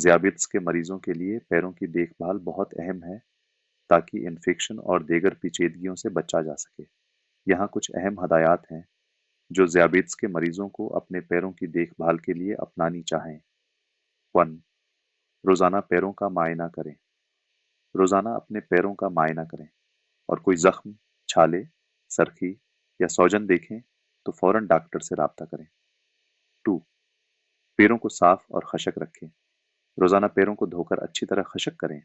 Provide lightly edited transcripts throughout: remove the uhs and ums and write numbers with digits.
ज़ियाबित्स के मरीजों के लिए पैरों की देखभाल बहुत अहम है ताकि इन्फेक्शन और दीगर पेचीदगियों से बचा जा सके। यहाँ कुछ अहम हदायत हैं जो ज़ियाबित्स के मरीजों को अपने पैरों की देखभाल के लिए अपनानी चाहिए। 1. रोज़ाना पैरों का मायना करें। रोज़ाना अपने पैरों का मायना करें और कोई जख्म, छाले, सरखी या सूजन देखें तो फौरन डॉक्टर से राब्ता करें। 2. पैरों को साफ और खशक रखें। रोज़ाना पैरों को धोकर अच्छी तरह खशक करें,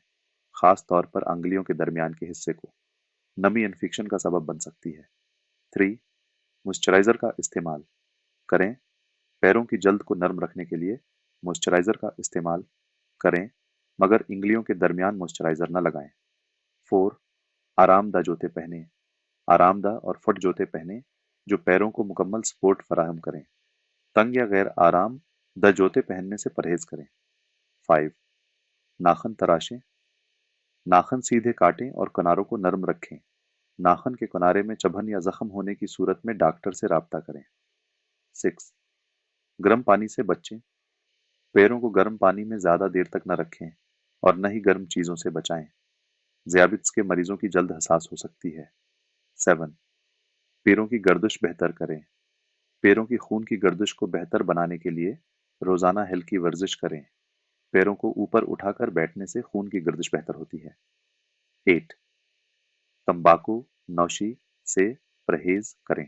खास तौर पर अंगुलियों के दरमियान के हिस्से को। नमी इन्फेक्शन का सबब बन सकती है। 3. मॉइस्चराइज़र का इस्तेमाल करें। पैरों की जल्द को नरम रखने के लिए मॉइस्चराइज़र का इस्तेमाल करें, मगर इंगलियों के दरमियान मॉइस्चराइज़र न लगाएं। 4. आरामदा जूते पहनें। आरामदा और फुट जूते पहनें जो पैरों को मुकम्मल सपोर्ट फराहम करें। तंग या गैर आराम द जूते पहनने से परहेज करें। 5. नाखन तराशें। नाखन सीधे काटें और किनारों को नरम रखें। नाखन के किनारे में चुभन या जख्म होने की सूरत में डॉक्टर से राब्ता करें। 6. गर्म पानी से बचें। पैरों को गर्म पानी में ज़्यादा देर तक न रखें और न ही गर्म चीज़ों से बचाएं। ज़ियाबित्स के मरीजों की जल्द हसास हो सकती है। 7. पैरों की गर्दिश बेहतर करें। पैरों की खून की गर्दिश को बेहतर बनाने के लिए रोज़ाना हल्की वर्जिश करें। पैरों को ऊपर उठाकर बैठने से खून की गर्दिश बेहतर होती है। 8. तंबाकू नौशी से परहेज करें।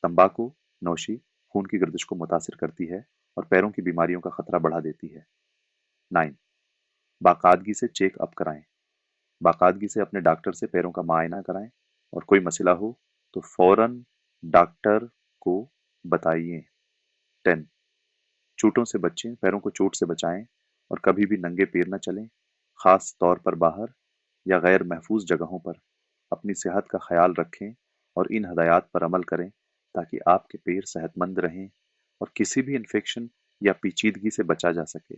तंबाकू नौशी खून की गर्दिश को मुतासिर करती है और पैरों की बीमारियों का खतरा बढ़ा देती है। 9. बाकायदगी से चेक अप कराएं। बाकायदगी से अपने डॉक्टर से पैरों का मुआयना कराएं और कोई मसला हो तो फौरन डॉक्टर को बताइए। 10. चोटों से बचें। पैरों को चोट से बचाएं और कभी भी नंगे पैर न चलें, खास तौर पर बाहर या गैर महफूज जगहों पर। अपनी सेहत का ख्याल रखें और इन हदायत पर अमल करें ताकि आपके पैर सेहतमंद रहें और किसी भी इन्फेक्शन या पेचीदगी से बचा जा सके।